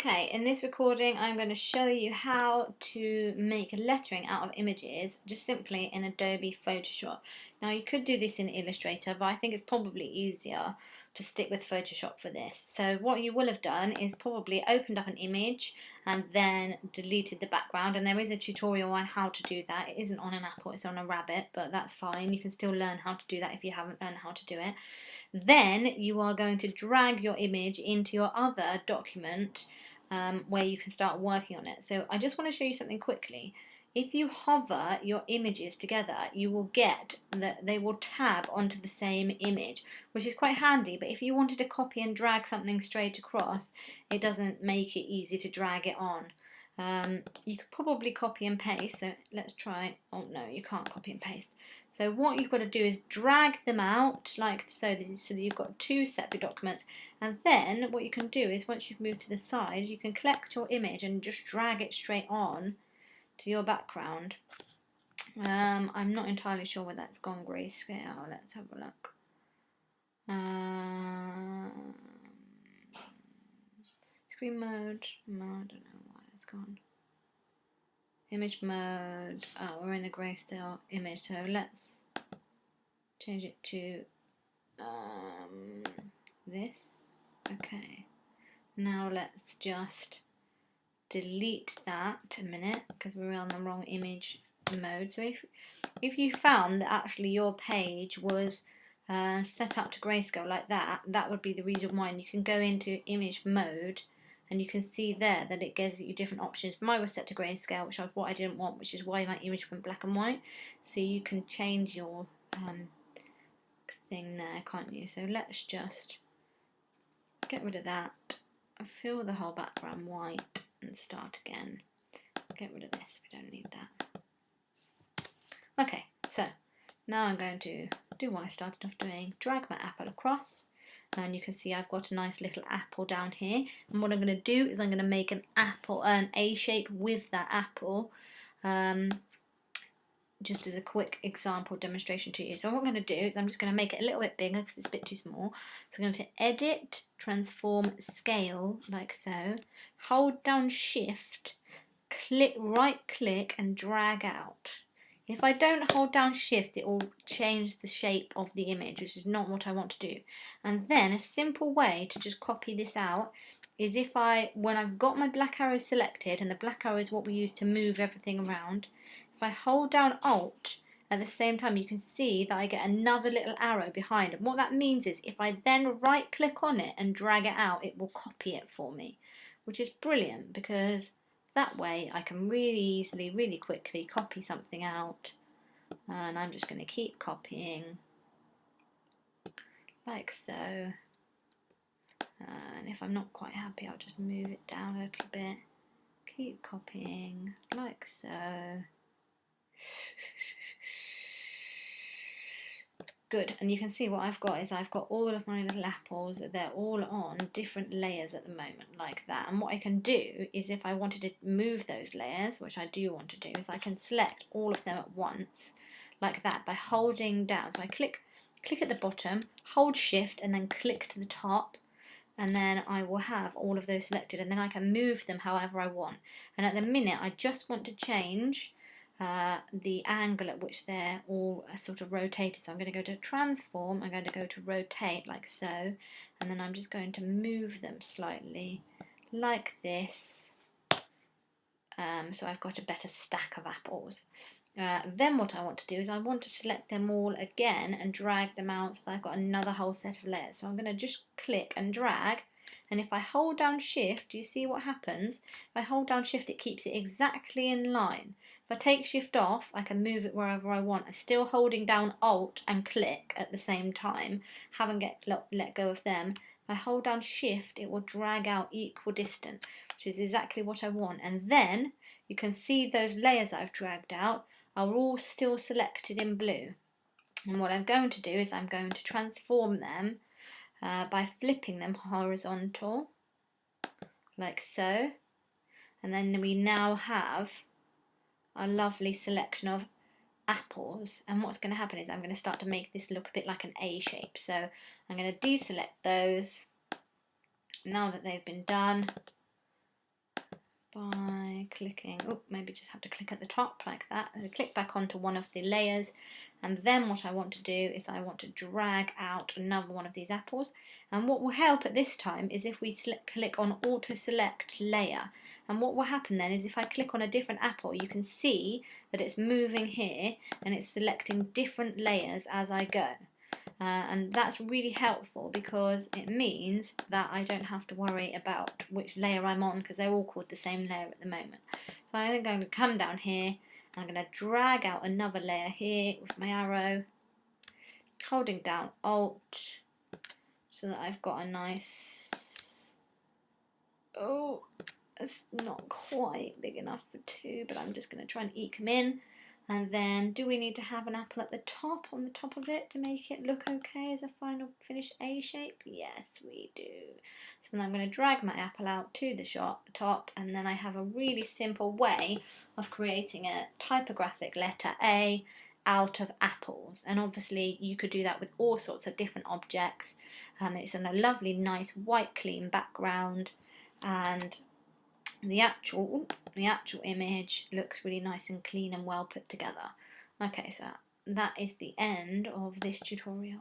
Okay, in this recording I'm going to show you how to make lettering out of images just simply in Adobe Photoshop. Now you could do this in Illustrator, but I think it's probably easier to stick with Photoshop for this. So what you will have done is probably opened up an image and then deleted the background, and there is a tutorial on how to do that. It isn't on an apple, it's on a rabbit, but that's fine. You can still learn how to do that if you haven't learned how to do it. Then you are going to drag your image into your other document where you can start working on it. So I just want to show you something quickly. If you hover your images together, you will get that they will tab onto the same image, which is quite handy. But if you wanted to copy and drag something straight across, it doesn't make it easy to drag it on. You could probably copy and paste, so let's try. Oh no, you can't copy and paste. So what you've got to do is drag them out like so that you've got two separate documents, and then what you can do is once you've moved to the side, you can collect your image and just drag it straight on to your background. I'm not entirely sure whether that's gone grayscale. Let's have a look. Screen mode. No, I don't know why it's gone. Image mode. Oh, we're in a grayscale image, so let's change it to this. Okay. Now let's just delete that a minute because we're on the wrong image mode. So if you found that actually your page was set up to grayscale like that, that would be the reason why. And you can go into image mode and you can see there that it gives you different options. Mine was set to grayscale, which was what I didn't want, which is why my image went black and white. So you can change your thing there, can't you? So let's just get rid of that, fill the whole background white and start again. Get rid of this, we don't need that. Okay, so now I'm going to do what I started off doing, drag my apple across, and you can see I've got a nice little apple down here, and what I'm going to do is I'm going to make an apple, an A shape with that apple, just as a quick example demonstration to you. So what I'm going to do is I'm just going to make it a little bit bigger because it's a bit too small. So I'm going to edit, transform, scale, like so, hold down shift, right click and drag out. If I don't hold down shift, it will change the shape of the image, which is not what I want to do. And then a simple way to just copy this out is when I've got my black arrow selected, and the black arrow is what we use to move everything around, if I hold down Alt at the same time, you can see that I get another little arrow behind. And what that means is if I then right click on it and drag it out, it will copy it for me, which is brilliant because that way I can really easily, really quickly copy something out. And I'm just going to keep copying like so. And if I'm not quite happy, I'll just move it down a little bit. Keep copying like so. Good, and you can see what I've got is I've got all of my little apples. They're all on different layers at the moment, like that. And what I can do is if I wanted to move those layers, which I do want to do, is I can select all of them at once, like that, by holding down. So I click at the bottom, hold shift, and then click to the top, and then I will have all of those selected, and then I can move them however I want. And at the minute, I just want to change the angle at which they're all sort of rotated. So I'm going to go to transform, I'm going to go to rotate like so, and then I'm just going to move them slightly like this, so I've got a better stack of apples. Then what I want to do is I want to select them all again and drag them out so I've got another whole set of layers. So I'm going to just click and drag, and if I hold down shift, you see what happens? If I hold down shift, it keeps it exactly in line. If I take shift off, I can move it wherever I want. I'm still holding down Alt and click at the same time. Haven't let go of them. If I hold down shift, it will drag out equal distance, which is exactly what I want. And then you can see those layers I've dragged out are all still selected in blue. And what I'm going to do is I'm going to transform them by flipping them horizontal, like so. And then we now have a lovely selection of apples, and what's going to happen is I'm going to start to make this look a bit like an A shape. So I'm going to deselect those now that they've been done, by clicking, oh, maybe just have to click at the top like that. So click back onto one of the layers, and then what I want to do is I want to drag out another one of these apples. And what will help at this time is if we click on auto select layer, and what will happen then is if I click on a different apple, you can see that it's moving here and it's selecting different layers as I go. And that's really helpful because it means that I don't have to worry about which layer I'm on, because they're all called the same layer at the moment. So I think I'm going to come down here and I'm going to drag out another layer here with my arrow, holding down Alt, so that I've got a nice, oh, it's not quite big enough for two, but I'm just going to try and eke them in. And then, do we need to have an apple at the top, on the top of it, to make it look okay as a final finished A shape? Yes, we do. So then I'm going to drag my apple out to the top, and then I have a really simple way of creating a typographic letter A out of apples. And obviously you could do that with all sorts of different objects. It's on a lovely, nice, white, clean background, and the actual image looks really nice and clean and well put together. Okay, so that is the end of this tutorial.